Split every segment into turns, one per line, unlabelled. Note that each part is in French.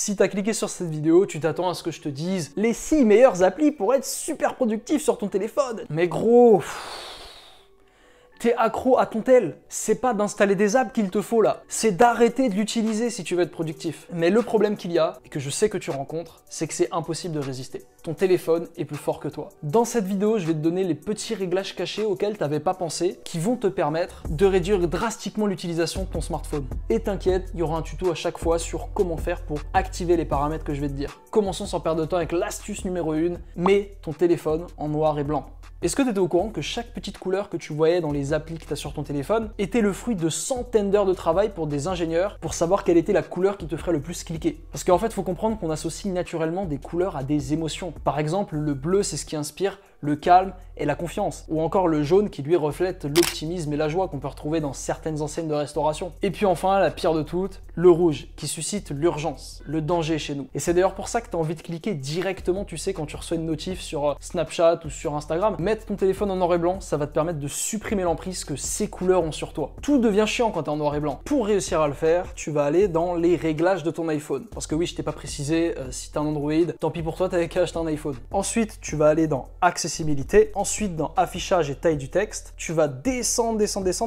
Si t'as cliqué sur cette vidéo, tu t'attends à ce que je te dise les 6 meilleures applis pour être super productif sur ton téléphone. Mais gros, t'es accro à ton tel. C'est pas d'installer des apps qu'il te faut là, c'est d'arrêter de l'utiliser si tu veux être productif. Mais le problème qu'il y a, et que je sais que tu rencontres, c'est que c'est impossible de résister. Ton téléphone est plus fort que toi. Dans cette vidéo, je vais te donner les petits réglages cachés auxquels t'avais pas pensé, qui vont te permettre de réduire drastiquement l'utilisation de ton smartphone. Et t'inquiète, il y aura un tuto à chaque fois sur comment faire pour activer les paramètres que je vais te dire. Commençons sans perdre de temps avec l'astuce numéro 1, mets ton téléphone en noir et blanc. Est-ce que tu étais au courant que chaque petite couleur que tu voyais dans les applis que tu as sur ton téléphone était le fruit de centaines d'heures de travail pour des ingénieurs pour savoir quelle était la couleur qui te ferait le plus cliquer? Parce qu'en fait, il faut comprendre qu'on associe naturellement des couleurs à des émotions. Par exemple, le bleu, c'est ce qui inspire le calme et la confiance. Ou encore le jaune qui lui reflète l'optimisme et la joie qu'on peut retrouver dans certaines enseignes de restauration. Et puis enfin, la pire de toutes, le rouge qui suscite l'urgence, le danger chez nous. Et c'est d'ailleurs pour ça que tu as envie de cliquer directement, tu sais, quand tu reçois une notif sur Snapchat ou sur Instagram. Mettre ton téléphone en noir et blanc, ça va te permettre de supprimer l'emprise que ces couleurs ont sur toi. Tout devient chiant quand tu es en noir et blanc. Pour réussir à le faire, tu vas aller dans les réglages de ton iPhone. Parce que oui, je t'ai pas précisé, si tu as un Android, tant pis pour toi, t'avais qu'à acheter un iPhone. Ensuite, tu vas aller dans accessibilité. Ensuite, dans affichage et taille du texte, tu vas descendre,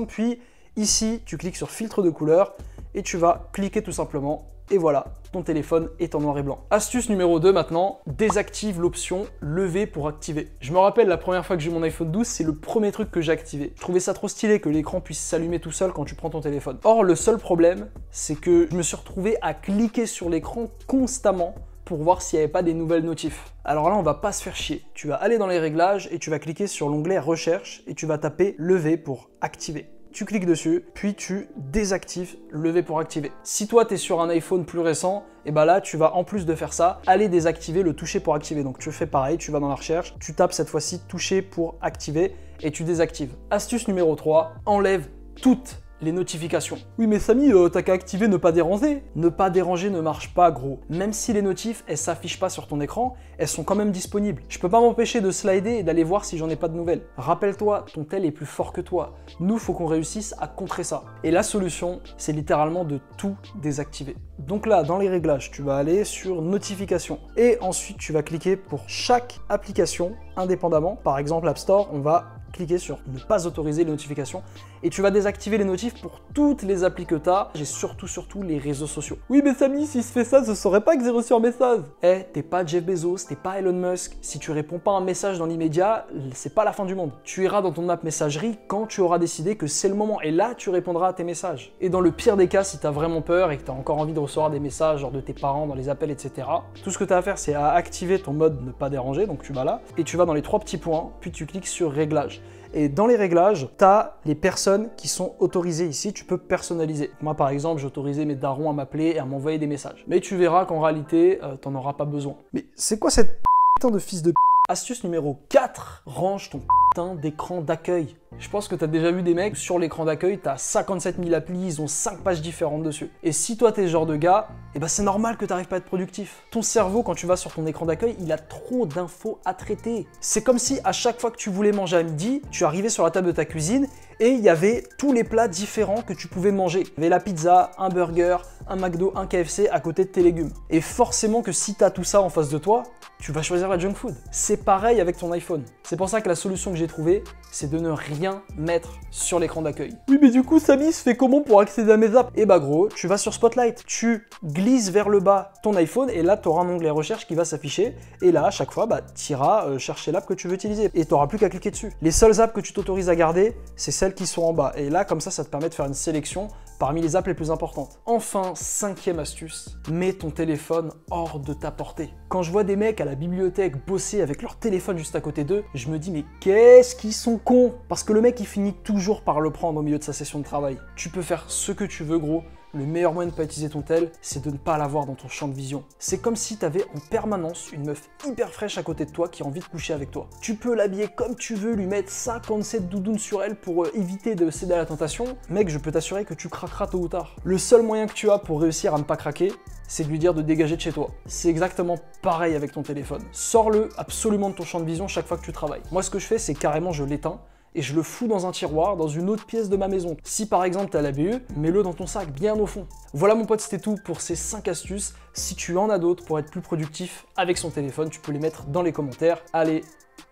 puis ici, tu cliques sur filtre de couleur et tu vas cliquer tout simplement. Et voilà, ton téléphone est en noir et blanc. Astuce numéro 2 maintenant, désactive l'option lever pour activer. Je me rappelle la première fois que j'ai eu mon iPhone 12, c'est le premier truc que j'ai activé. Je trouvais ça trop stylé que l'écran puisse s'allumer tout seul quand tu prends ton téléphone. Or, le seul problème, c'est que je me suis retrouvé à cliquer sur l'écran constamment pour voir s'il n'y avait pas des nouvelles notifs. Alors là, on va pas se faire chier. Tu vas aller dans les réglages et tu vas cliquer sur l'onglet recherche et tu vas taper lever pour activer. Tu cliques dessus, puis tu désactives lever pour activer. Si toi, tu es sur un iPhone plus récent, et bah là, tu vas en plus de faire ça, aller désactiver le toucher pour activer. Donc tu fais pareil, tu vas dans la recherche, tu tapes cette fois-ci toucher pour activer et tu désactives. Astuce numéro 3, enlève toutes les notifications. Oui mais Samy, t'as qu'à activer ne pas déranger. Ne pas déranger ne marche pas gros. Même si les notifs, elles s'affichent pas sur ton écran, elles sont quand même disponibles. Je peux pas m'empêcher de slider et d'aller voir si j'en ai pas de nouvelles. Rappelle-toi, ton tel est plus fort que toi. Nous, faut qu'on réussisse à contrer ça. Et la solution, c'est littéralement de tout désactiver. Donc là, dans les réglages, tu vas aller sur notification. Et ensuite, tu vas cliquer pour chaque application indépendamment. Par exemple, App Store, on va cliquer sur ne pas autoriser les notifications et tu vas désactiver les notifs pour toutes les applis que tu as et surtout les réseaux sociaux. Oui mais Samy, si je fais ça, je saurais pas que j'ai reçu un message. Eh, t'es pas Jeff Bezos, t'es pas Elon Musk. Si tu réponds pas à un message dans l'immédiat, c'est pas la fin du monde. Tu iras dans ton app messagerie quand tu auras décidé que c'est le moment et là tu répondras à tes messages. Et dans le pire des cas, si t'as vraiment peur et que t'as encore envie de recevoir des messages genre de tes parents dans les appels, etc., tout ce que t'as à faire, c'est à activer ton mode ne pas déranger, donc tu vas là et tu vas dans les 3 petits points, puis tu cliques sur réglages. Et dans les réglages, tu as les personnes qui sont autorisées ici, tu peux personnaliser. Moi par exemple, j'ai autorisé mes darons à m'appeler et à m'envoyer des messages. Mais tu verras qu'en réalité, t'en auras pas besoin. Mais c'est quoi cette putain de fils de p***? Astuce numéro 4, range ton putain d'écran d'accueil. Je pense que tu as déjà vu des mecs, sur l'écran d'accueil, tu as 57 000 applis, ils ont 5 pages différentes dessus. Et si toi t'es ce genre de gars, eh ben c'est normal que tu n'arrives pas à être productif. Ton cerveau, quand tu vas sur ton écran d'accueil, il a trop d'infos à traiter. C'est comme si à chaque fois que tu voulais manger à midi, tu arrivais sur la table de ta cuisine et il y avait tous les plats différents que tu pouvais manger. Il y avait la pizza, un burger, un McDo, un KFC à côté de tes légumes. Et forcément que si tu as tout ça en face de toi, tu vas choisir la junk food. C'est pareil avec ton iPhone. C'est pour ça que la solution que j'ai trouvée, c'est de ne rien mettre sur l'écran d'accueil. Oui mais du coup Samy se fait comment pour accéder à mes apps? Eh bah gros, tu vas sur Spotlight, tu glisses vers le bas ton iPhone et là tu auras un onglet recherche qui va s'afficher et là à chaque fois tu iras chercher l'app que tu veux utiliser et tu n'auras plus qu'à cliquer dessus. Les seules apps que tu t'autorises à garder, c'est celles qui sont en bas et là comme ça te permet de faire une sélection parmi les apps les plus importantes. Enfin, 5e astuce, mets ton téléphone hors de ta portée. Quand je vois des mecs à la bibliothèque bosser avec leur téléphone juste à côté d'eux, je me dis mais qu'est-ce qu'ils sont cons? Parce que le mec il finit toujours par le prendre au milieu de sa session de travail. Tu peux faire ce que tu veux gros, le meilleur moyen de ne pas utiliser ton tel, c'est de ne pas l'avoir dans ton champ de vision. C'est comme si tu avais en permanence une meuf hyper fraîche à côté de toi qui a envie de coucher avec toi. Tu peux l'habiller comme tu veux, lui mettre 57 doudounes sur elle pour éviter de céder à la tentation. Mec, je peux t'assurer que tu craqueras tôt ou tard. Le seul moyen que tu as pour réussir à ne pas craquer, c'est de lui dire de dégager de chez toi. C'est exactement pareil avec ton téléphone. Sors-le absolument de ton champ de vision chaque fois que tu travailles. Moi, ce que je fais, c'est carrément je l'éteins. et je le fous dans un tiroir, dans une autre pièce de ma maison. Si par exemple tu as la BE, mets-le dans ton sac, bien au fond. Voilà mon pote, c'était tout pour ces 5 astuces. Si tu en as d'autres pour être plus productif avec son téléphone, tu peux les mettre dans les commentaires. Allez,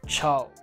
ciao!